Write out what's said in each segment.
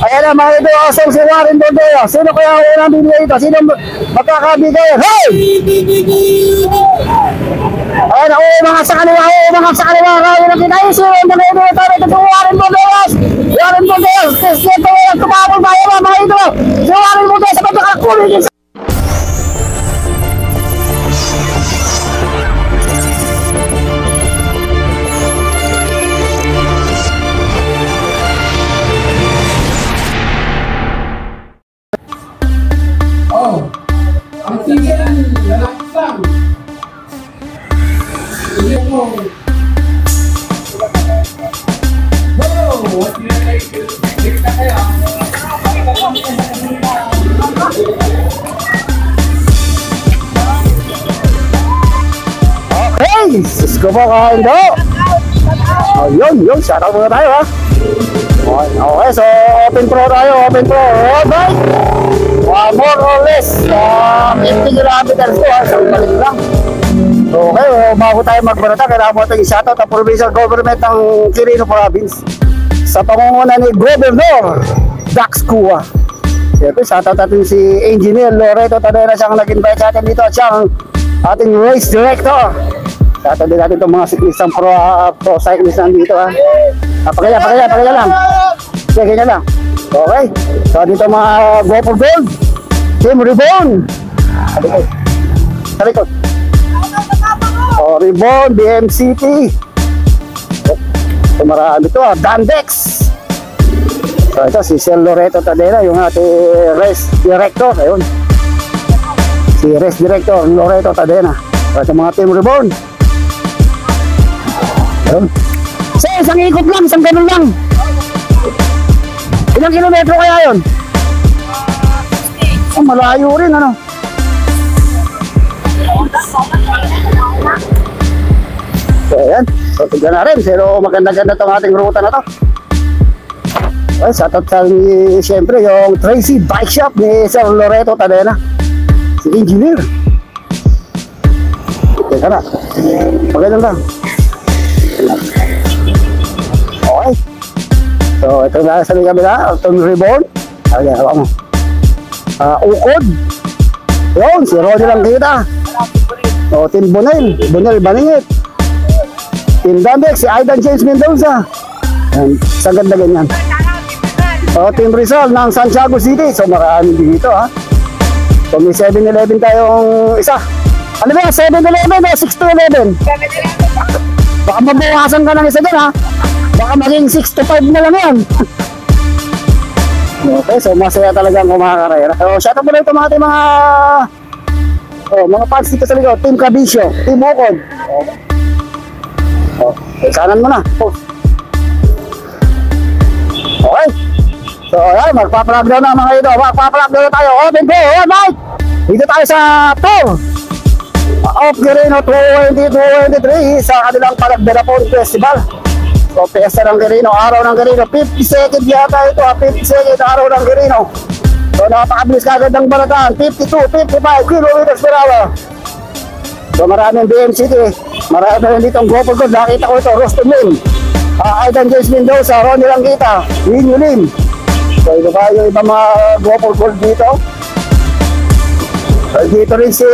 Ayan na mga idol, asal si Warren Bordeo. Sino kaya ang unang bibigay ito? Sino magkakabigay? Hey! Ayan na, mga sa kaliwa, mga sa kaliwa. Kaya na kita yung sino yung mga idol. Ito si Warren Bordeo. Warren Bordeo. Ito yung tumabol tayo mga idol. Si Warren Bordeo sa pagkakakulit. Ang tingin lalaksang. Hindi mo. Okay, sis ko po kain do. Yun, shoutout muna tayo ha. Okay, so open pro tayo, open pro. Alright. More or less 50 kilometers to ha, isang balik lang. Okay, bago tayo magbarata, kailangan mo ito i-shoutout ang provincial government ng Quirino Province sa pangunguna ni Governor Dax Cua. Siyempre, shoutout natin si Engineer Loreto Tadena, siyang nag-invite sa atin dito at siyang ating race director. Shoutout din natin itong mga cyclistang pro cyclist nandito ha. Pakaya lang. Sige, ganyan lang. Okay, so dito mga Go for Gold, Team Ribbon. Sa likod. O, Ribbon, BMCT. So marami ito ha, Dandex. So ito si Sir Loreto Tadena, yung ating race director. Ayun, si race director Loreto Tadena. So ito mga Team Ribbon. Ayun. So isang ikot lang, isang ganun lang. Ilang kilometro kaya yun? Oh, malayo rin ano. So ayan, so tignan na rin. Pero maganda-ganda itong ating ruta na to. Okay, shoutout sa siyempre yung Tracy Bike Shop ni Sir Loreto Tadena, si Engineer. Teka na, maganda lang. Okay, so ito na sa kabila, itong Ribbon. Okay, hawak mo. Ukod. Yun, si Roddy lang kita. O, Team Bonel Baningit. Team Dandex, si Aidan James Mendoza. Yan, sa ganda ganyan. O, Team Rizal ng Santiago City. So marami dito ha. So may 7-Eleven tayong isa. Ano ba, 7-Eleven o 6-11? Baka mabukasan ka ng isa dyan ha. Baka maging 6-5 na lang yan. Okay, so masaya talagang kumakarera. So shoutout mo na ito mga mga fans dito sa likod. Team Cabisio, Team Ukod. Kanan mo na. Okay, so ayan, magpa-plug na mga ito. Magpa-plug na tayo. Open go, alright. Dito tayo sa tour of Quirino 2023 sa kanilang Panagdarapon Festival. So, piyesta ng Quirino, araw ng Quirino, 52nd yata ito, 52nd araw ng Quirino. So, napakabilis kagad ng balataan, 52, 55 kilometers per hour. So, maraming BMCT, marami rin dito ang Go for Gold, nakita ko ito, Roston Lim, Aidan James Mendoza, Ronnie Langita, Winnie Lim. So, ito pa yung ibang mga Go for Gold dito. So, dito rin si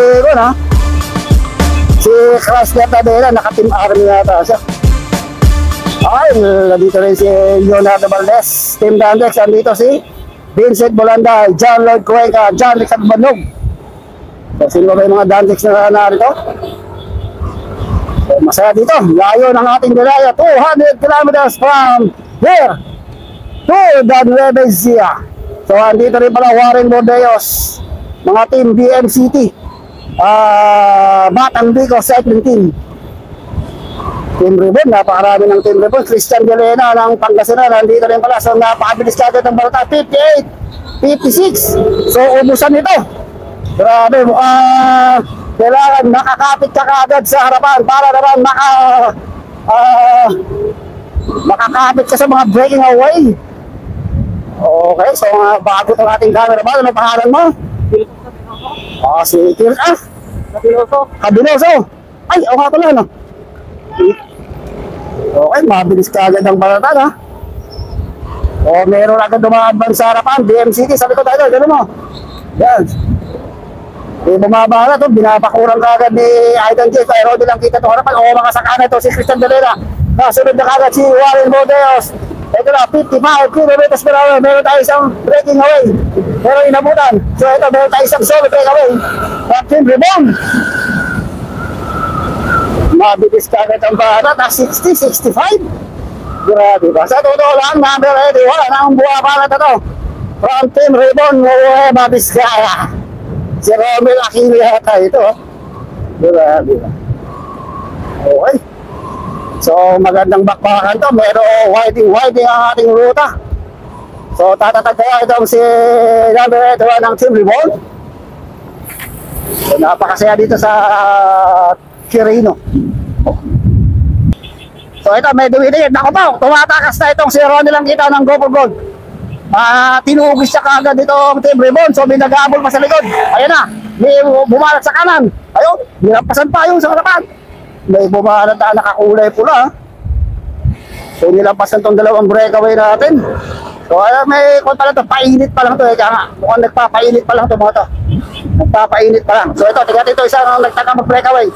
Chrysler Tadena, naka-Team Army yata siya. Ay, dito rin si Leonardo Valdez, Team Dandex, andito si Vincent Bolanday, John Lloyd Cuenca, John Rick Agbanog. So, sino ba yung mga Dandex na narito? So, masaya dito, layo ng ating bilaya, 200 kilometers from here to the Nueva Ecija. So, andito rin pala Warren Bordeos, mga Team BMCT, Batang Bico Cycling Team. Team Ribbon, napakarami ng Team Ribbon. Christian Galena ng Pangasinan, nandito rin pala. So napakabilis kagad ng balota, 58, 56. So ubusan ito. Grabe, kailangan makakapit ka kagad sa harapan para naman makakapit ka sa mga breaking away. Okay, so bago itong ating camera ba, ano pangalan mo? Si Kirk Cabiloso. Ay, o nga pala, no? Okay, mabilis ka agad ang balatan ha. O meron agad dumaan sa harapan, BMCT, sabi ko tayo, gano'n mo. Yan. Bumaba na to, binapakurang kagad ni Aidan James, pero di lang kita ito harapan. O makasakana ito si Christian Dalera. Sunod na kagad si Warren Bordeos. Ito na, 55 kilometers per hour. Meron tayo isang breaking away. Pero inabutan. So ito, meron tayo isang solo breakaway. Team Rebound. Mabilis kagad ang bata na 60, 65. Grabe ba? Sa totoo lang, number 80, wala na ang buha para ito. From Team Rebound, mabilis kaya. Si Romel Aquino yata ito. Grabe ba? Okay. So magandang bakbakan to, meron winding ang ating ruta. So tatatag kaya itong si number 81 ng Team Revolt. So napakasaya dito sa Quirino. So ito may dumiligid, ako po, tumatakas na itong si Ronnie lang kita ng Go for Gold. Tinugis siya kagad itong Team Revolt, so may nag-aabol pa sa likod. Ayan na, may bumalat sa kanan. Ayun, nilampasan pa yung sa harapan. May bumalat na nakakulay pula. So nilampasan tong dalawang breakaway natin. So may kung pala to, painit pa lang to. Mukhang nagpapainit pa lang to mga to. Nagpapainit pa lang. So ito, tingnan ito, isang nagtaka mag-breakaway.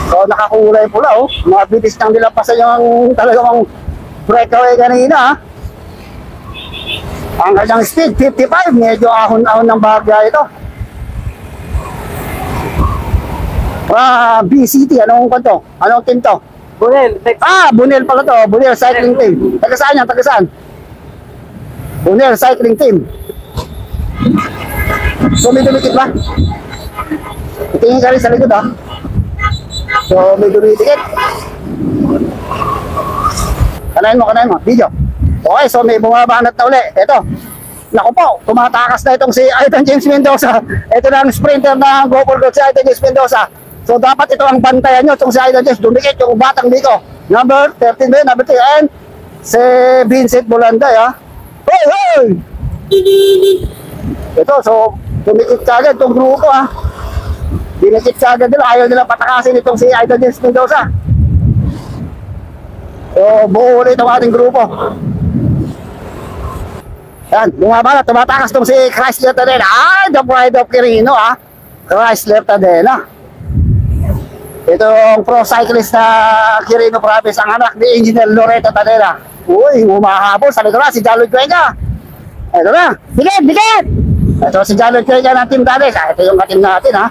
So nakakulay pula oh. Mabilis nang nilampasan yung talagang breakaway kanina. Ang kanyang speed, 55. Medyo ahon-ahon ng bagya ito. BCT, anong kanto? Anong team to? Bunel. Bunel pala to. Bunel Cycling Team. Taga saan yan? Taga saan? Bunel Cycling Team. So may dumikit ba? Tingin ka rin sa likod ha. So may dumikit. Kanayin mo. Video. Okay, so may bumabanat na uli. Ito. Naku po, tumatakas na itong si Aidan James Mendoza. Ito na ang sprinter ng Go for Gold si Aidan James Mendoza. So dapat ito ang bantayan nyo itong si Aidan James. Dumikit yung batang dito. Number 13 ba yun? Number 3. And si Vincent Bulanday ha. Hoy! Ito, so dumikit kagad itong grupo ha. Dinikit kagad nila. Ayaw nila patakasin itong si Aidan James Mendoza. So buo ulit ang ating grupo. Yan, bumaba na, tumatakas itong si Chrysler Tadena. The pride of Quirino ha. Chrysler Tadena. Itong pro cyclist na Quirino Province, ang anak ni Engineer Loreto Tadena. Uy, humahabol sa likod na si Jaloy Cuenca. Ito na, dikit! Ito si Jaloy Cuenca ng Team Dades. Ito yung ka-team natin ha.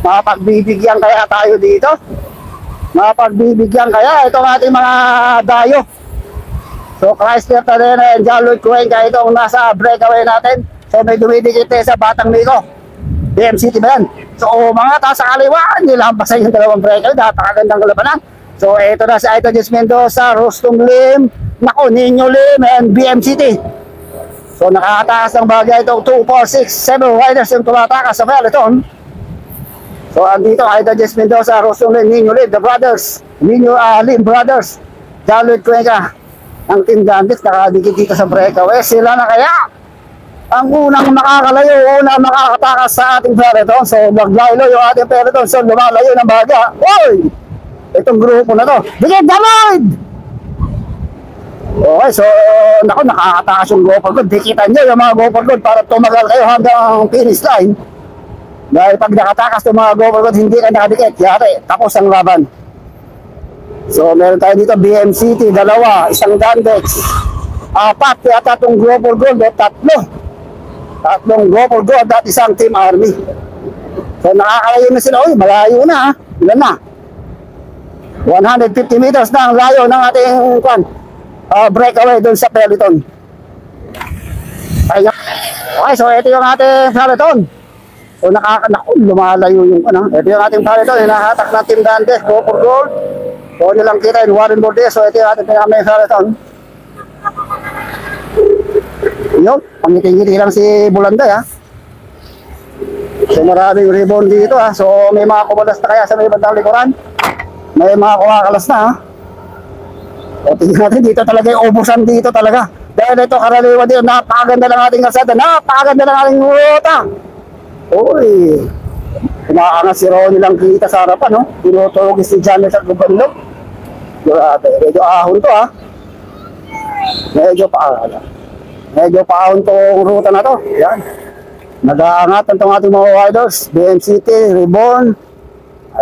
Mapagbibigyan kaya tayo dito. Mapagbibigyan kaya itong ating mga dayo. So Chrysler Tadena and Jaloy Cuenca, itong nasa breakaway natin. So may dumidikit sa Batang Mico. BMCT ba yan? So mga taas sa kaliwa, nilampasan yung dalawang breakaway. Napakagandang kalabanan. So ito na si Aidan James Mendoza, Rostong Lim, Nino Lim, and BMCT. So nakakatakas ng bagay itong 2, 4, 6, 7 riders yung tumatakas sa peloton. So andito Aidan James Mendoza, Rostong Lim, Nino Lim, the brothers, Lim brothers, Jaloy Cuenca. Ang Team Dandes nakadikit dito sa breakaway. Sila na kaya ang unang makakalayo, unang makakatakas sa ating peloton. So maglaylo yung ating peloton. So lumalayo ng baga. Oy! Itong grupo na to. Dikit, damay! Okay, so naku, nakakatakas yung Go for Gold. Dikitan nyo yung mga Go for Gold para tumagal kayo hanggang finish line. Dahil pag nakatakas yung mga Go for Gold, hindi ka nakadikit. Yari, tapos ang laban. So meron tayo dito BMCT, dalawa, isang Dandex, 4 yata itong Go for Gold, tatlong Go for Gold at isang Team Army. So nakakalayo na sila. Uy, malayo na ha. Ilan na? 150 meters na ang layo ng ating breakaway doon sa peloton. Okay, so ito yung ating peloton. So lumalayo yung ito yung ating peloton. Hinahatak ng Team Dandex, Go for Gold. So nilang kita yung Warren Bordeaux. So ito yung ating pinaka-main peloton. Yun, pangiti-ngiti lang si Bulanday ha. So maraming ribbon dito ha. So may mga kumalas na kaya sa may bandang likuran. May mga kumakalas na ha. So tingnan natin dito talaga yung ubusan dito talaga. Dahil ito karaniwan dito, napakaganda ng ating kalsada, napakaganda ng ating ruta. Uy, kumakangas si Ronnie lang kita sa harapan no. Tinutugis si Janet at Gubandog. Grabe, medyo ahon to ha. Medyo paahon tong ruta na to. Yan. Nag-aangatan tong ating mga riders. BMCT, Reborn.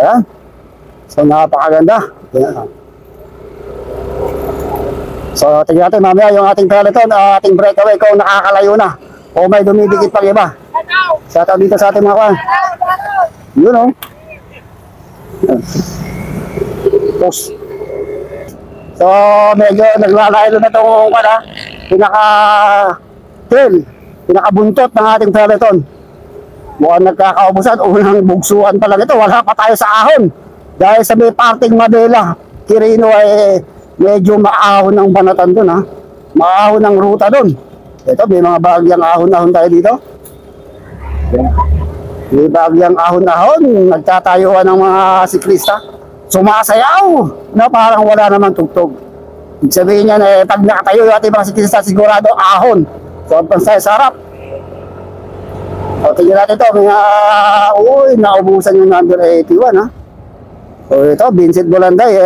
Ayan. So napakaganda. Yan. So tingnan natin mamaya yung ating peloton, ating breakaway kung nakakalayo na o may dumidikit pang iba. Shout out dito sa ating mga kwan. Yun o. Push. So medyo naglalayo na itong kwan ha. Pinakabuntot ng ating peloton. Mukhang nagkakaubusan. Unang bugsuan pa lang ito. Wala pa tayo sa ahon. Dahil sa may parting Madela, Quirino ay medyo maahon ng banatan dun ha. Maahon ng ruta dun. Ito may mga bagyang ahon-ahon tayo dito. May bagyang ahon-ahon. Nagtatayuan ng mga siklista. Sumasayaw na parang wala namang tugtog. Ibig sabihin niya na pag nakatayo yung ating mga siklista sigurado ahon. So ang pansay sa harap. O tingnan natin ito. Naubusan yung number 81 ha. So ito Vincent Bolanday.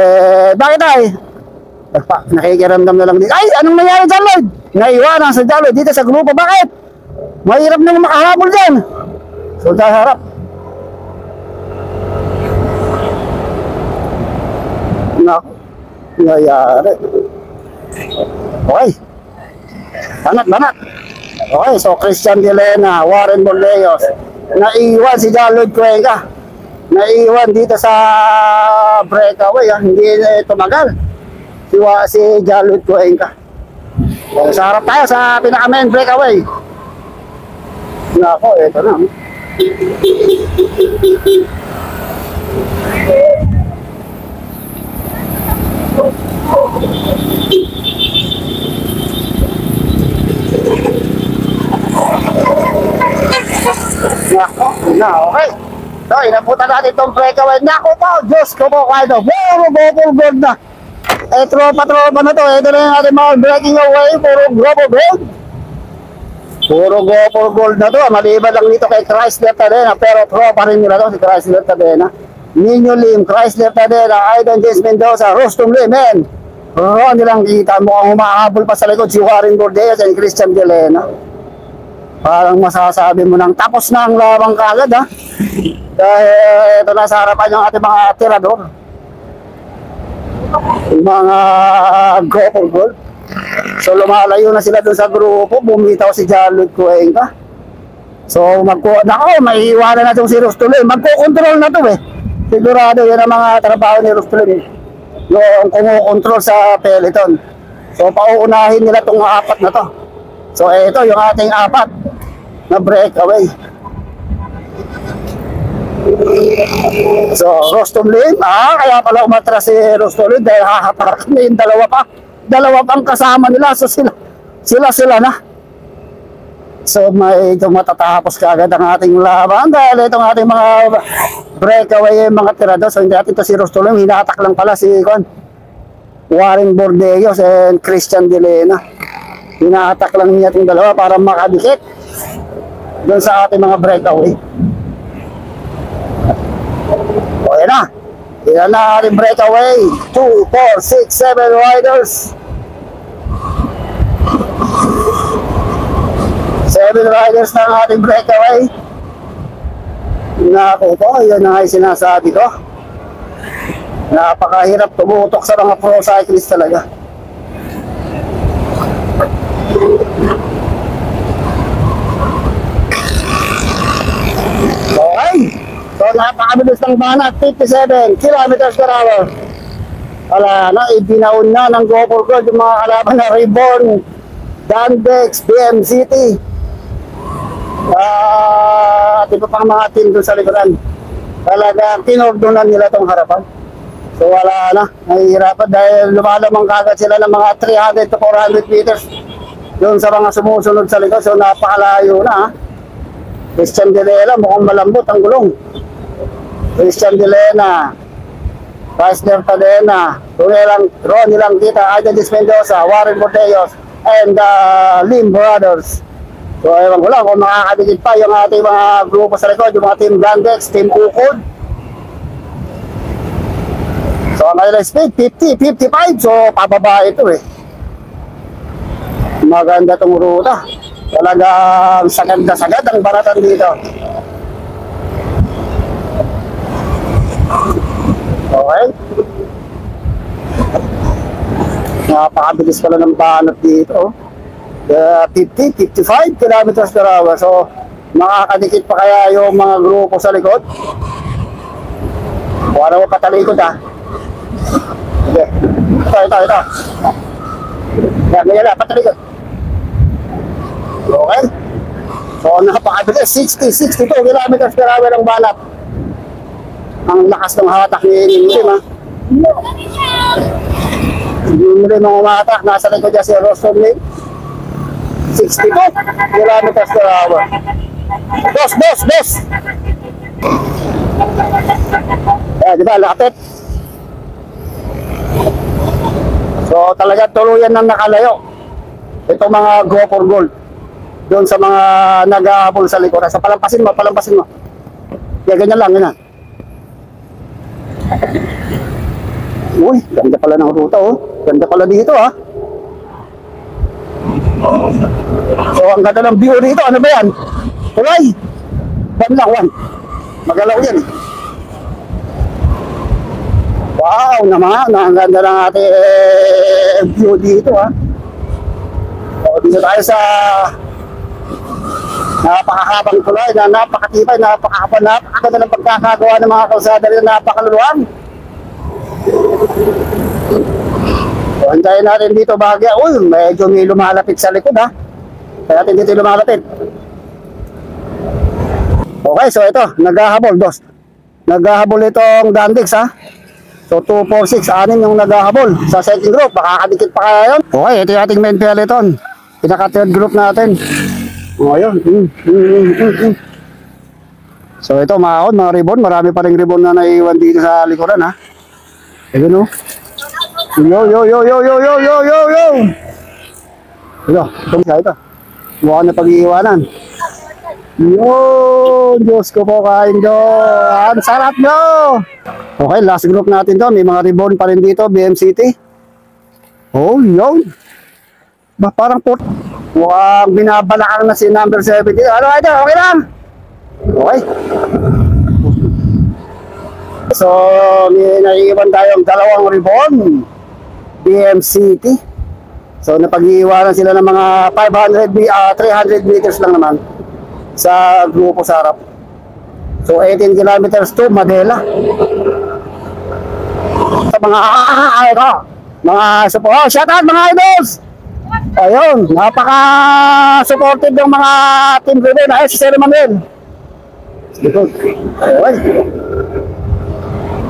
Bakit ay? Nakikiramdam na lang dito. Ay, anong nangyari dyan, Lloyd? Naiwanan sa Lloyd dito sa grupo. Bakit? Mahirap na makahabol dyan. So, sa harap. Naku. Nangyayari. Okay. Banat. Okay, so Christian Dilena, Warren Bordeos. Naiwan si Lloyd Cuenca. Naiwan dito sa breakaway. Hindi tumagal. Si Lloyd Cuenca. So, sa harap tayo sa pinaka-main breakaway. Nako, ito na. Nako, okay. So, inabutan natin itong breakaway. Nako po, Diyos ko po, Kaido. Puro gold na. Tropa na to. Ito na yung ating mga breaking away. Puro gold na to. Maliban lang dito kay Chrysler Tadena. Pero tropa rin nila to si Chrysler Tadena. Nino Lim, Chrysler Tadena, Aiden James Mendoza, Rostum Lim, men. Nilang kita. Mukhang humahabol pa sa likod si Warren Bordeas and Christian Delena. Parang masasabi mo nang tapos na ang labang kagad ha. Dahil ito na sa harapan yung ating mga tirador. Mga goal. So lumalayo na sila dun sa grupo. Bumitaw si Lloyd Cuenca. So may iwanan na itong si Rostolin. Magkukontrol na to eh. Sigurado yan ang mga trabaho ni Rostolin. Yung kumukontrol sa peloton. So pauunahin nila itong apat na to. So ito yung ating apat na breakaway. So, Rostom Lim, kaya pala umatras si Rostom Lim dahil hahapakin na yung dalawa pang kasama nila. So, sila na. So, may matatapos kaagad ang ating laban dahil itong ating mga breakaway, mga tirado. So, hindi natin ito si Rostom Lim, hinatak lang pala si Warren Bordeos and Christian Delena. Hinatak lang niya itong dalawa para makadikit doon sa ating mga breakaway. Okay na. Ilan na ating breakaway. 2, 4, 6, 7 riders. 7 riders na ang ating breakaway. Naku po, yan na ay sinasabi ko. Napakahirap tumutok sa mga pro cyclist talaga. Okay. So napakabilis ng banat, 57 kilometers per hour. Wala na, ibinaon na ng GoPro Gold yung mga kalaban na Reborn, Dandex, BMCT. At iba pang mga team doon sa likuran. Talaga, tinordonan nila itong harapan. So wala na, nahihirapan dahil lumalamang kagad sila ng mga 300 to 400 meters doon sa mga sumusunod sa likod. So napakalayo na. Christian Delena, mukhang malambot ang gulong. Christian Delena, Chrysler Tadena, Ronnie Langkita, Aiden Mendoza, Warren Bordeos, and Lim Brothers. So ewan ko lang kung makakadikit pa yung ating mga grupo sa likod, yung mga Team Blandex, Team Ukod. So ang kanilang speed 50, 55. So pababa ito eh. Maganda tong ruta. Talagang sagad na sagad ang baratan dito. Okay. Napakabilis pala ng banat dito. 50, 55 kilometers per hour. So makakadikit pa kaya yung mga grupo sa likod? O ano mo patalikod ha? Sige. Ito. Ganyan na, patalikod. Okay. So napakabilis. 60, 62 kilometers per hour ang banat. Ang lakas ng hatak ni Nimrim ha. Nimrim ang umatak. Nasa likod niya si Roston Lane. 62 kilometers per hour. Boss! Ayan, di ba? Lapit. So, talaga tuluyan ng nakalayo. Itong mga go for gold. Doon sa mga nag-aabol sa likod. Sa palampasin mo. Kaya ganyan lang, ganyan. Uy, ganda pala ng ruta, oh. Ganda pala dito, ha. So, ang ganda ng view dito. Ano ba yan? Tulay! One. Magalaw yan, eh. Wow naman. Ang ganda ng ating view dito, ha. So, dito tayo sa napakahabang tulay na napakatibay, napakaganda ng pagkakagawa ng mga kalsada rin, napakaluluwang. So, hintayin natin dito bahagya. Uy, medyo may lumalapit sa likod ha. Kaya natin dito lumalapit. Okay, so ito, naghahabol, boss. Naghahabol itong Dandix ha. So 2, 4, 6, 6 yung naghahabol sa second group. Makakadikit pa kaya yun. Okay, ito yung ating main peloton. Pinaka-third group natin. O, ayun. So ito, mga ribbon. Marami pa rin ribbon na naiwan dito sa likuran ha. Ayun o. Yo. Ito. Mukha na pag-iiwanan. Yo, Diyos ko po kain do. Ang sarap nyo. Okay, last group natin to. May mga ribbon pa rin dito, BM City. Oh, yun. Ba, parang port. Mukhang binabalakang na si number 70. Ano ito? Okay lang. Okay. So, may naiiwan tayong dalawang ribbon. BM City. So, napag-iiwanan sila ng mga 300 meters lang naman sa grupo sa harap. So 18 kilometers to Madela. Sa mga support. Oh, shout out mga idols. Ayun, napaka-supportive ng mga team ribbon na si Sir Manuel.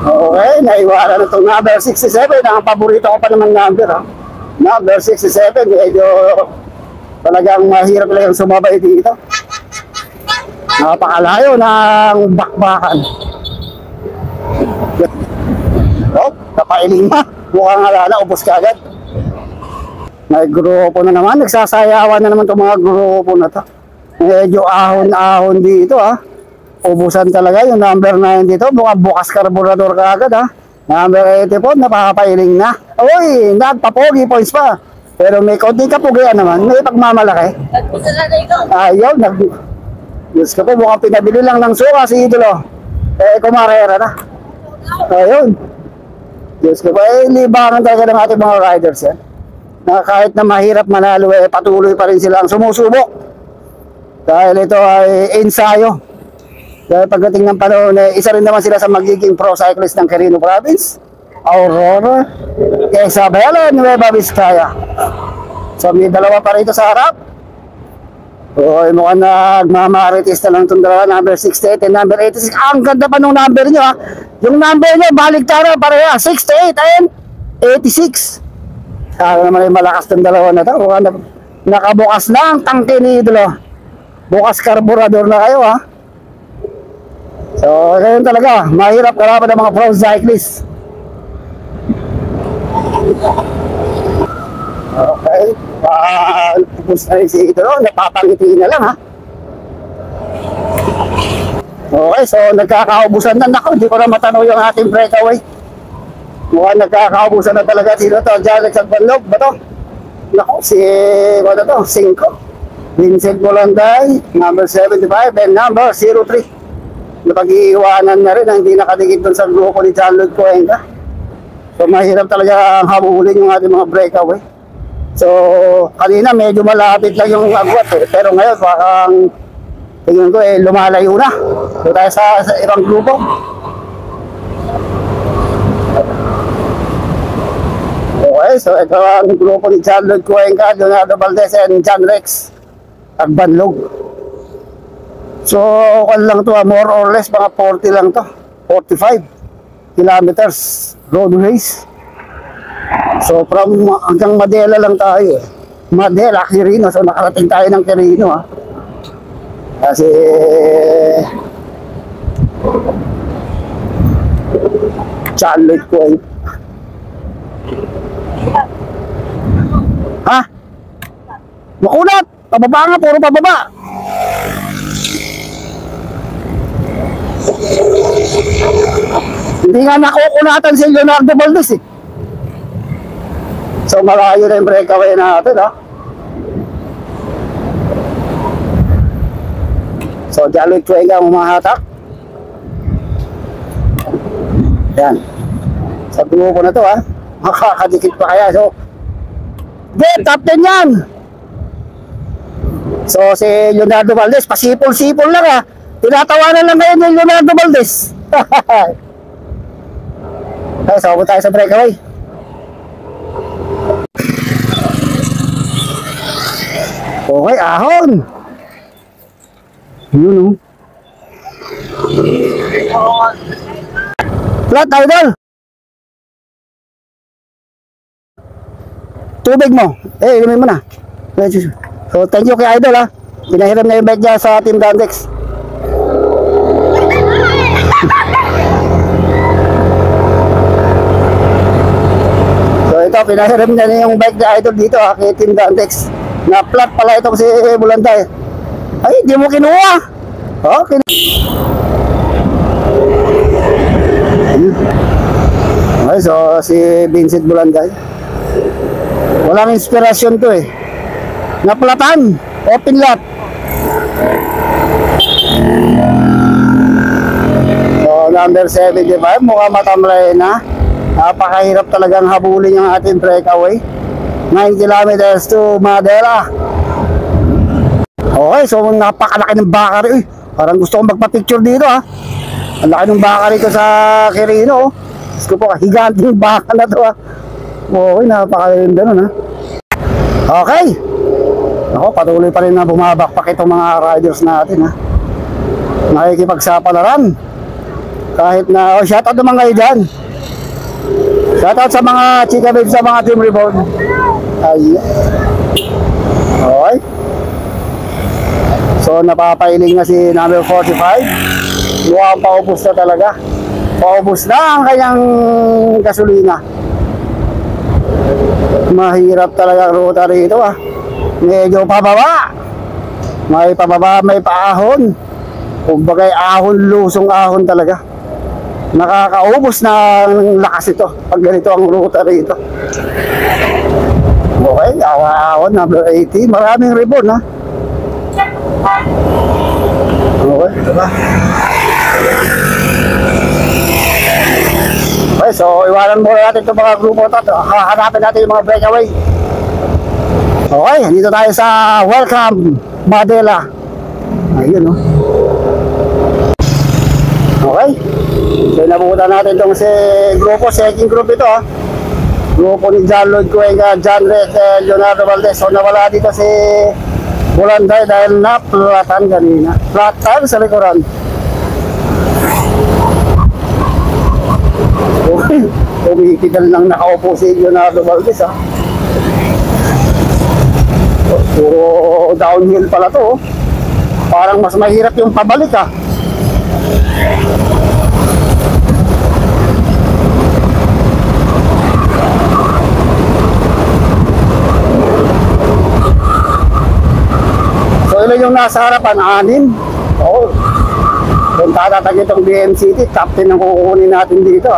Okay, naiwanan itong number 67. Ang paborito ko pa naman number. Number 67, medyo talagang mahirap lang sumabay dito. Napakalayo ng bakbakan. Oh, kapailing na. Mukhang halala, ubos ka agad. May grupo na naman. Nagsasayawan na naman itong mga grupo na to. Medyo ahon-ahon dito ha. Ubusan talaga yung number 9 dito. Mukhang bukas karburador ka agad ha. Number 80 po, napakapailing na. Uy, nagpapogi points pa. Pero may konting kapugian naman. May pagmamalaki. Ayaw, Diyos ko po, mukhang pinabili lang ng suka si Idolo. Kumarera na. Ayun. Diyos ko po, libangan talaga ng ating mga riders yan. Na kahit na mahirap manalo, patuloy pa rin sila ang sumusubok. Dahil ito ay ensayo. Dahil pagdating ng panahon, isa rin naman sila sa magiging pro cyclist ng Quirino Province, Aurora, Isabela, Nueva Vizcaya. So may dalawa pa rito sa harap. Uy, mukhang nagmamaritis na lang itong dalawa, number 68 and number 86. Ang ganda pa nung number nyo ha. Yung number nyo, baligtara pareha, 68 and 86. Kaya naman yung malakas ng dalawa na ito. Nakabukas na ang tangke ni Idolo. Bukas karburador na kayo ha. So, ganyan talaga. Mahirap kalaban ng mga pro cyclists. Okay. Tapos na rin si Idolo. Napapangiti na lang ha. Okay, so nagkakaubusan na. Naku, hindi ko na matanaw yung ating breakaway. Mukhang nagkakaubusan na talaga. Sino to? Janet sa Banlog ba to? Naku, si, ano to? 5. Vincent Bolanday, number 75, and number 03. Napag-iiwanan na rin na hindi nakadikit doon sa grupo ni John Lloyd Cuenca. So mahirap talaga ang habulin yung ating mga breakaway. So kanina medyo malapit lang yung agwat pero ngayon parang tingin ko lumalayo na. So tayo sa ibang grupo. Okay, so ito ang grupo ni John Lloyd Cuenca, Leonardo Valdez, and John Rex Agbanlog. So kung lang to, more or less mga 40 lang to, 45 kilometers road race. So from hanggang Madela lang tayo Madela, Quirino. So nakarating tayo ng Quirino kasi John Lloyd Cuenca. Ha? Makunat! Pababa nga, puro pababa. Hindi nga nakukunatan si Leonardo Valdez eh. So malayo na yung breakaway natin So John Lloyd Cuenca umahatak. Yan. Sa grupo na to makakadikit pa kaya. So top 10 yan. So si Leonardo Valdez pasipol-sipol lang tinatawanan lang ngayon ni Leonardo Valdez. Okay, so tayo sa breakaway. Okay, ahon. Yun Flat, idol. Tubig mo. Inumin mo na. So thank you kay idol Pinahiram na yung bike niya sa Team Dandex. So ito, pinahiram na yung bike ni idol dito kay Team Dandex. Na flat pala itong si Bolanday. Ay, di mo kinuha. Okay. Okay, so si Vincent Bolanday. Walang inspirasyon to Naplatan, open lot. So number 75, mukhang matamlay na. Napakahirap talagang habulin yung ating breakaway. 9 kilometers to Madela. Okay, so napakalaki ng bakari. Parang gusto kong magpa-picture dito Ang laki ng bakari ko sa Quirino. Gusto ko higanting baka na to Okay, napakaganda nun Okay. Ako, patuloy pa rin na bumabakpak itong mga riders natin Nakikipagsapalaran. Kahit na, shoutout naman kayo dyan. Shoutout sa mga chika babes sa mga Team Reborn. Ay. Okay. So napapailing na si number 45. Mukhang paubos na talaga. Paubos na ang kanyang gasolina. Mahirap talaga ang ruta rito Medyo pababa. May pababa, may paahon. Kumbagay ahon, lusong ahon talaga. Nakakaubos na ng lakas ito pag ganito ang ruta rito. Okay, ahon, number 80. Maraming ribbon Okay, diba? Okay, so iwanan muna natin itong mga grupo ito. Hahanapin natin yung mga breakaway. Okay, dito tayo sa Welcome Madela. Ayun Okay. So nabutan natin itong si grupo, second group ito Grupo ni John Lloyd Cuenca, John Rex, Leonardo Valdez. So nawala dito si Bolanday dahil naplatan kanina. Flat tire sa likuran. Okay. Kumikidal lang nakaupo si Leonardo Valdez Puro downhill pala to Parang mas mahirap yung pabalik So ilan yung nasa harapan? 6. Kung tatatag itong BMCT, top 10 ang kukunin natin dito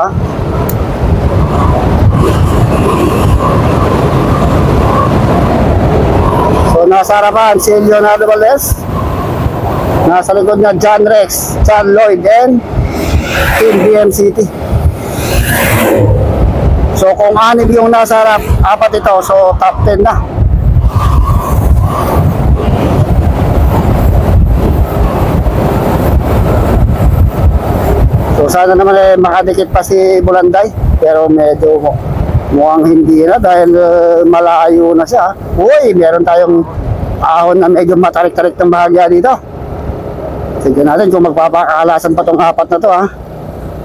So nasa harapan si Leonardo Valdez, nasa likod na John Rex, John Lloyd, and Team BMCT. So kung 6 yung nasa harap, 4 ito, so top 10 na. So sana naman makadikit pa si Bulanday, pero medyo mukhang hindi na dahil malayo na siya. Uy, meron tayong ahon na medyo matarik-tarik ng bahagya dito. Tignan natin kung magpapakaalasan pa tong 4 na to, ha.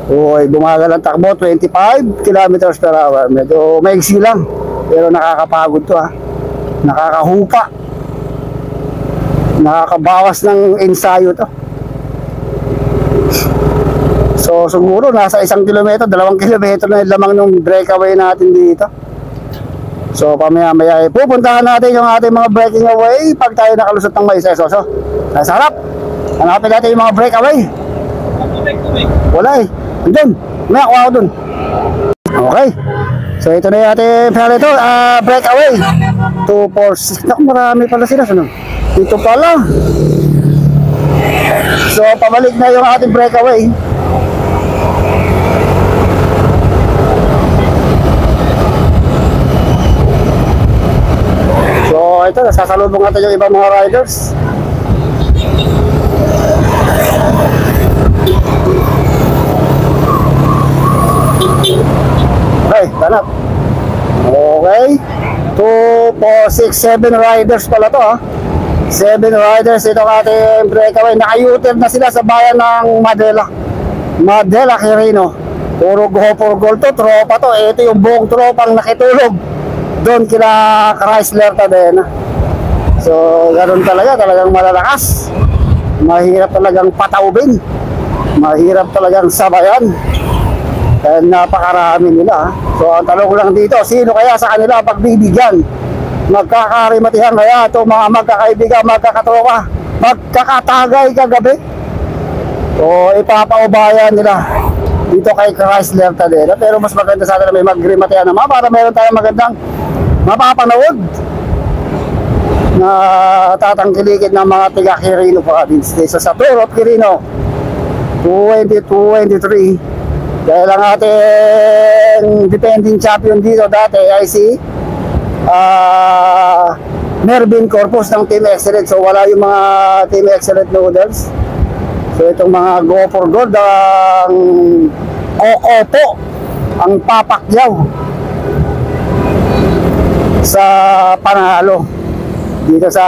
Uy, bumagal ang takbo, 25 kilometers per hour. Medyo maigsi lang, pero nakakapagod to, ha. Nakakahupa, nakakabawas ng ensayo to. So siguro nasa 1 kilometro, 2 kilometro na yung lamang ng breakaway natin dito. So pamaya-maya pupuntahan natin yung ating mga breaking away pag tayo nakalusot ng may seso. So nasa harap, hanapin natin yung mga breakaway. Wala eh, andun, may ako dun. Okay, so ito na yung ating ito, breakaway 2, 4, 6, naku marami pala sila. Dito pala. So pabalik na yung ating breakaway. So ito, sasalubong natin yung ibang mga riders. Okay, tanap. Okay, 2, 4, 6, 7 riders pala to, ha. 7 riders itong ating breakaway. Naka-U-turn na sila sa bayan ng Madela, Quirino. Puro go for goal to, tropa to. Ito yung buong tropang nakitulog doon kila Chrysler Tadena. So ganoon talagang malalakas. Mahirap talagang pataubin, mahirap talagang sabayan. Dahil napakarami nila, ha? So ang tanong lang dito, sino kaya sa kanila pagbibigyan? Magkakarimatihan kaya ito mga magkakaibigan, magkakatropa, magkakatagay kagabi? O ipapaubayan nila dito kay Chrysler Tadena? Pero mas maganda sana na may magrimatihan naman para meron tayong magandang mapapanood na tatangkilikid ng mga tiga Quirino Province. So sa Tour of Quirino 2023, dahil ang ating defending champion dito dati ay si Mervin Corpus ng Team Excellent. So wala yung mga Team Excellent noodles. So itong mga go for gold ang Okopo ang papakyaw sa panalo dito sa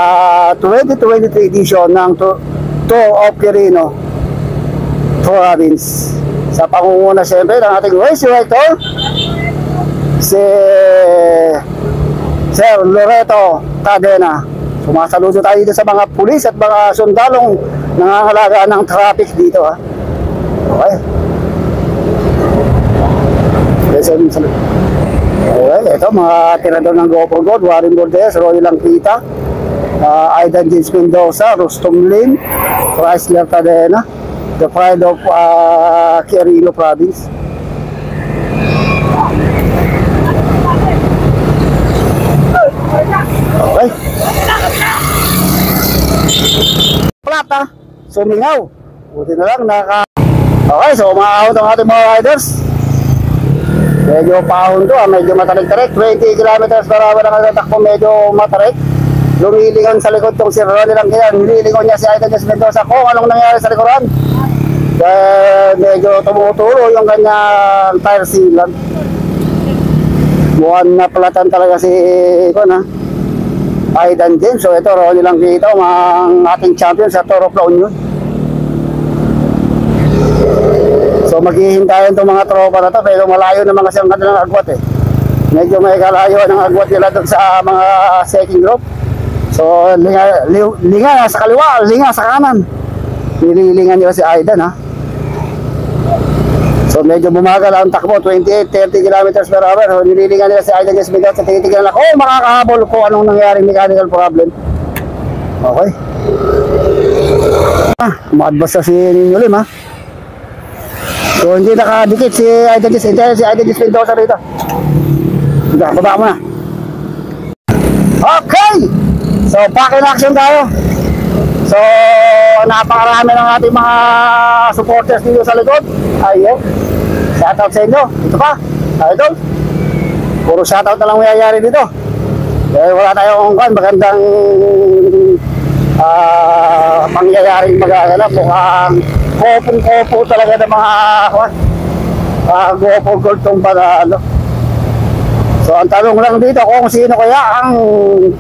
2023 edition ng Tour of Quirino Province. Sa pangunguna siyempre ng ating race director, si Sir Loreto Tadena. Sumasaludo tayo dito sa mga pulis at mga sundalong nangangalaga ng traffic dito, ha. Okay. Okay, ito mga tirador ng GoPro Gold, Warren Bordes, Roy Langkita, Aidan James Mendoza, Rustom Lim, Chrysler Tadena, the pride of Quirino Province. Okay. Plata, sumingaw. Buti na lang Okay, so umaahon ang ating mga riders. Medyo paahon to, medyo matarik-tarik. 20 kilometers per hour ang nagtatakbo, medyo matarik. Lumilingon sa likod tong si Ronnie lang yan. Lumilingon niya si Aidan James Mendoza kung anong nangyari sa likuran. Medyo tumutulo yung kanyang tire sealant. Mukhang napalatan talaga si Aidan James. So ito, Ronnie lang dito, ang ating champion sa Tour of La Union. So maghihintayin itong mga tropa na to, pero malayo naman kasi ang kanilang agwat eh. Medyo may kalayo ng agwat nila doon sa mga second group. So linga sa kaliwa, linga sa kanan. Nililingan nila si Aidan, ha. So medyo bumagal ang takbo, 28-30 kilometers per hour. So nililingan nila si Aidan James Mendoza. Tinitignan lang, makakahabol kung anong nangyaring mechanical problem. Okay. Ma-advance na si Ninyo Lim, ha. So hindi nakadikit si Aidan James Mendoza rito. Diyan, baba mo na. Okay! So, back in action tayo. So, napakarami ng ating mga supporters dito sa likod. Ayun. Shoutout sa inyo. Ito pa. Idol. Puro shoutout na lang mayayari dito. Dahil wala tayong magandang pangyayaring magaganap. Mukhang kopong-kopo talaga ng mga gopo gold tong panalo. So, ang tanong lang dito kung sino kaya ang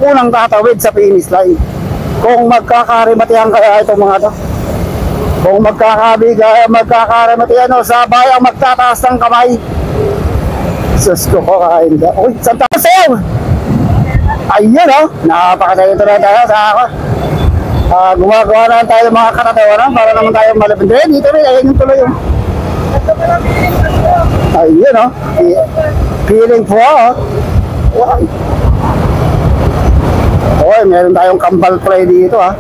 unang tatawid sa finish line. Kung magkakarimatihan kaya itong mga to. Kung magkakarimatihan sa bayang magtataas ng kamay. Sus ko kain ka. Uy, saan tayo sa'yo? Ayun o, napakasaya ito na tayo sa ako. Gumagawa na tayo ng mga katatawanan para naman tayo malapit. Dito rin, ayun yung tuloy. Ayun o, feeling po o. Oy, meron tayong kambal play dito ha.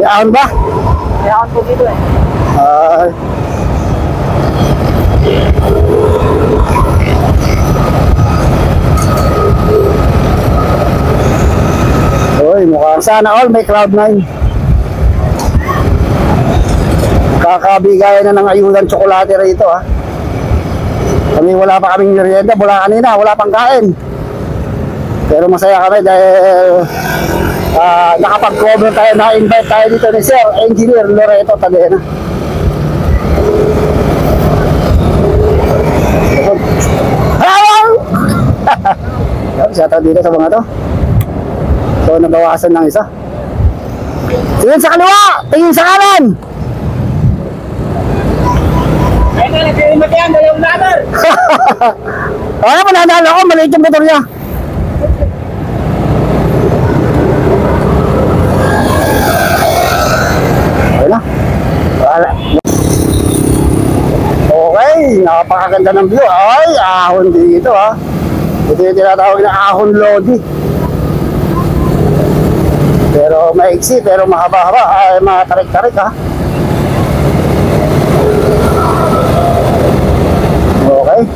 Iaan ba? Iaan po dito eh. Oy, mukhang sana all may Cloud9. Kakabigayan na ng ayudan tsokolate rito ha. Kami wala pa kaming merienda mula kanina, wala pang kain. Pero masaya kami dahil nakapag-cover tayo, na-invite tayo dito ni Sir Engineer Loreto Tadena. Shoutout dito sa mga to. So, nabawasan ng isa. Tingin sa kaliwa! Tingin sa kanan! Ayun na, nagkirimat yan, dalawang number! Ano, mananalo ako, maliit yung motor niya. Ayun na. Wala. Okay, napakaganda ng view. Ay, ahon dito ha. Ito yung tinatawag na ahon lodi. Pero maiksi, pero mahaba-haba. Ay, matarik-tarik ha. Okay.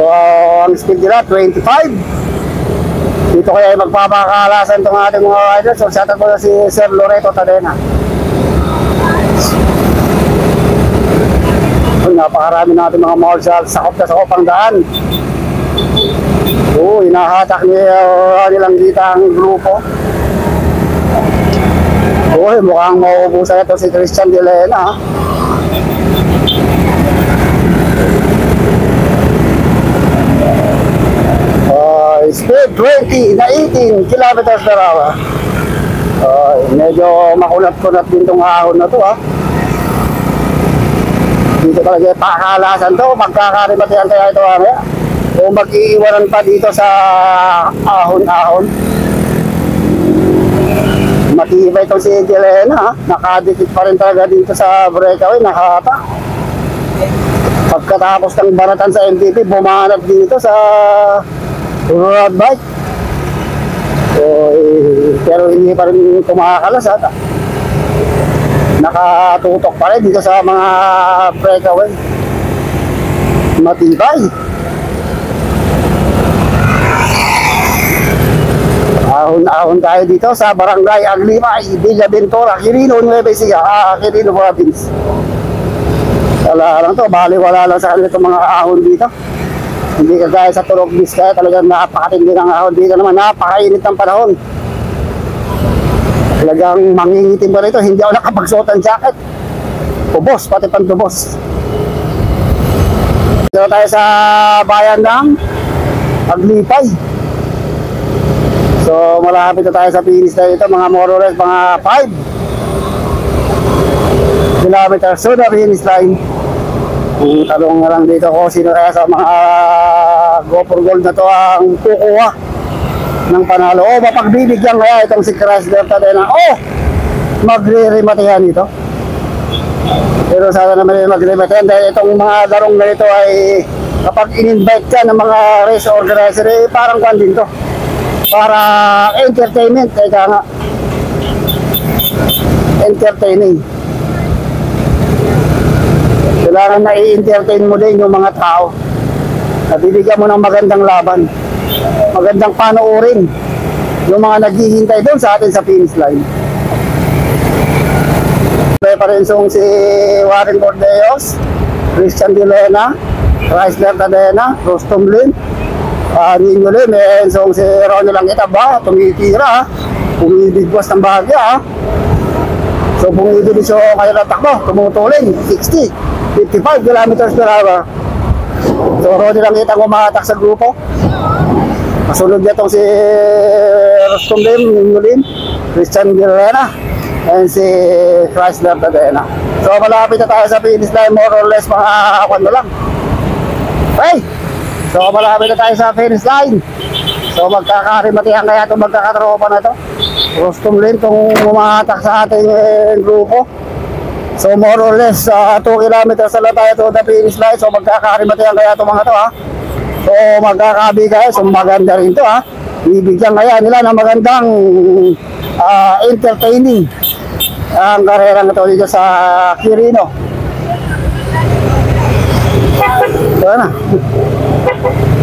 So, ang speed nila, 25. Dito kaya ay magpapakalasan itong ating mga riders. So, shoutout ko na si Sir Loreto Tadena. Napakarami natin mga marshals. Sakop na sakop ang daan. Hinahatak nilang kita ang grupo. Mukhang mauubusan ito si Christian De Lena. Speed 20 na 18 kilometers per hour. Medyo makunat-kunat din itong ahon na ito ha. Dito talaga pakalasan to, magkakarimatihan kaya ito mamaya. O mag-iiwanan pa dito sa ahon-ahon. Matibay itong si Jelena ha. Nakadikit pa rin talaga dito sa breakaway, nakahata. Pagkatapos ng baratan sa MTB, bumanat dito sa road bike. Pero hindi pa rin kumakalas ha. Nakatutok pa rin dito sa mga breakaway. Matibay. Ahon-ahon tayo dito sa Barangay Aglimay, Villa Ventura, Quirino, Nueva Ecija, Quirino Province. Wala lang to, bali-wala lang sa kanila itong mga ahon dito. Hindi kagaya sa Turok Vizcaya, talagang napakatindi ng ahon. Dito naman napakainit ng panahon. Talagang mangingitim pa rito, hindi ako nakapagsuot ng jacket. Tubos, pati pantubos. Dito tayo sa bayan ng Aglipay. So malapit na tayo sa finish na ito, mga more or less, mga 5 kilometers so na finish line. Tanong na lang dito kung sino kaya sa mga GoPro Gold na to ang kukuha ng panalo. Mapagbibigyan kaya itong si Chrysler Tadena. Magre-rematihan ito. Pero sana naman magre-rematihan dahil itong mga larong na ito ay kapag in-invite ka ng mga race organizer, parang kwan din to. Para entertainment, kaya nga entertaining. Kailangan na i-entertain mo din yung mga tao. Nabibigyan mo ng magandang laban. Magandang panoorin yung mga naghihintay doon sa atin sa finish line. Preparensong si Warren Bordeos, Christian Dilena, Chrysler Tadena, Rostom Lim, Nino Lim, ensong si Ronnie Langita ba, tumitira, bumibigwas ng bahagya. So bumibilis yung kaya takbo, tumutulin, 60, 55 kilometers per hour. So Ronnie Langita umahatak sa grupo. Kasunod niya itong si Rostom Lim, Nino Lim, Christian Dilena, and si Chrysler Tadena. So malapit na tayo sa finish line, more or less mga kwano lang. Okay, so malapit na tayo sa finish line. So magkakarimatihan kaya itong magkakatropa na ito. Rostom Lim itong umahatak sa ating grupo. So more or less 2 kilometers na lang tayo to the finish line. So magkakarimatihan kaya itong mga to ha. So magkakabigay, so maganda rin to ha. Bibigyan kaya nila ng magandang entertaining ang karera na ito dito sa Quirino. So na.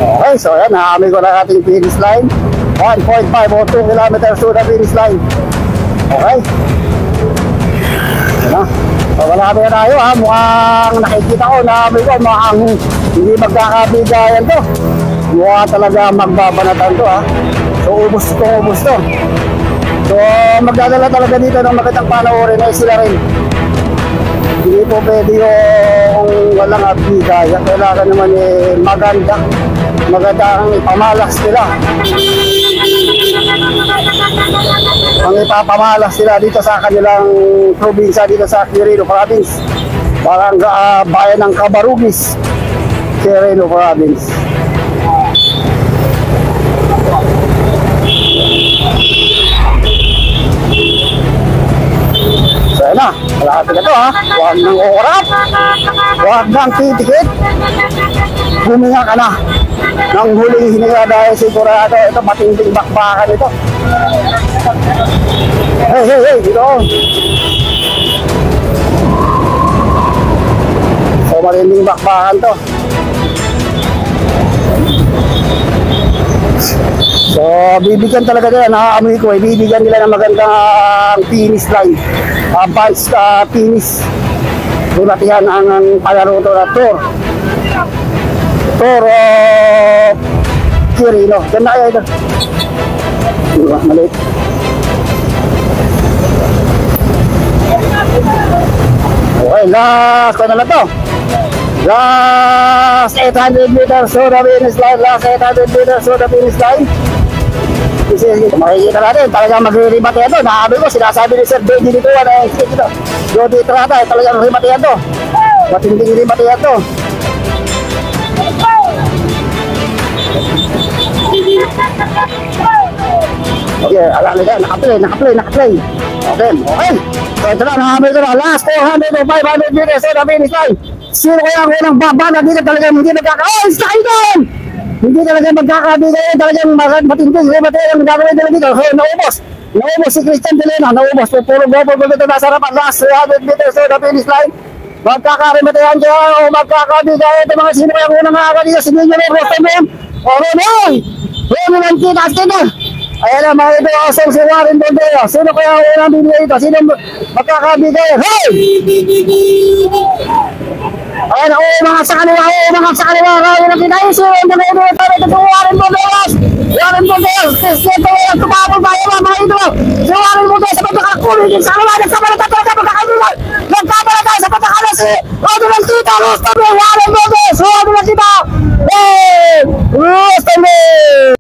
Okay, so yan, naami ko na ating finish line. 1.5 or 2 kilometers to the finish line. Okay. Yan na. So malapit na tayo ha. Mukhang nakikita ko, naami ko, mukhang hindi magkakabigayan to. Mukha talaga magbabanatan to ha. So ubos to. So magdadala talaga dito ng magandang panoorin ay sila rin. Hindi po pwede yung walang abigaya. Kailangan naman magandang ipamalas nila. Ang ipapamalas nila dito sa kanilang probinsya, dito sa Quirino Province. Parang bayan ng Cabarugis, Quirino Province. So yun na, malapit na ito ha. Huwag nang uurap, huwag nang titikit. Huminga ka na ng huling hininga dahil sigurado ito matinding bakbakan ito. Hey, dito. So matinding bakbakan to. So bibigyan talaga nila, nakaamoy ko bibigyan nila ng magandang finish line, advanced finish. Dunatihan ang palaro to na tour Quirino. Ganda kaya ito. Maliit. Okay, last ko na lang to. Last 800 meters to the finish line. Last 800 meters to the finish line. Kasi makikita natin, talagang magre-rebate ito. Nakabi ko, sinasabi ni Sir Benji dito, dito. Jody Trata, talagang rebate ito. Matinding rebate ito. Okay, alala ka, naka-play. Okay. So ito na, nakabi ko na. Last 400 to 500 meters to the finish line. Sino kaya ang unang baba na dito talagang hindi nagkaka-oils na kayo doon? Hindi talaga magkakabigay, talagang matinding rebate ang gagawin nila dito. So naubos si Christian Dilena, naubos. Puro gopo dito nasa harapan. Last 300 meters to the finish line. Magkakarimatehan kaya o magkakabigay ito mga sino kaya ang unang nakaka dito. Si Nino Lim, Rostom Lim, o Ronnie Langita. Ayan na, mga ito asong si Warren Bordeos. Sino kaya ang unang bibigay ito? Sino magkakabigay? Hey! Ayan, umangat sa kaliwa. Kaya nakita yung si Warren Bordeos. Christian Dilena, tumapol ba yun mga ito? Si Warren Bordeos sa pagkakakulit sa kaliwa. Nagkabalata talaga pagkakakulit. Nagkabalata sa pagkakakulit si Ronnie Langita. Rostom Lim, Warren Bordeos. Ronnie Langita. Hey! Rostom Lim.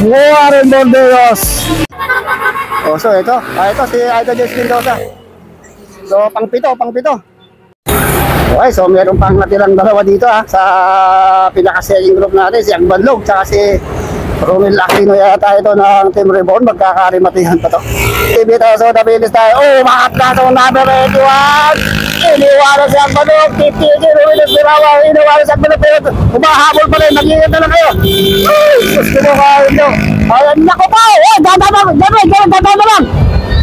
Warren Bordeos. Oh, so ito si Idol Jess Mendoza. So pang-pito. Okay, so meron pang natirang dalawa dito sa pinaka-selling group natin, si Agbanlog, tsaka si Romel Aquino yata ito ng Team Reborn, magkakarimatihan pa to. Ibita sa Dabilis tayo, makat na sa number 81, iniwanan si Agbanlog, 50, Romel Espirawa, iniwanan si Agbanlog, pero umahabol pa rin, nag-iingat na lang kayo. Gusto mo kayo nyo. Ayan, naku po, dadaan na lang.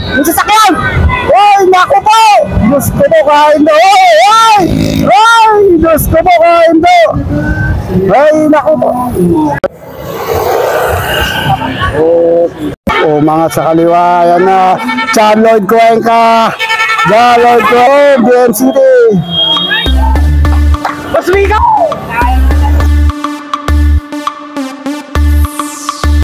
Yung sasakyan! Oy, naku po! Diyos ko po kain do! Oy! Diyos ko po kain do! Ay, naku po! Mga sa kaliwa, yan na. John Lloyd Cuenca! John Lloyd Cuenca! BMCT! Mas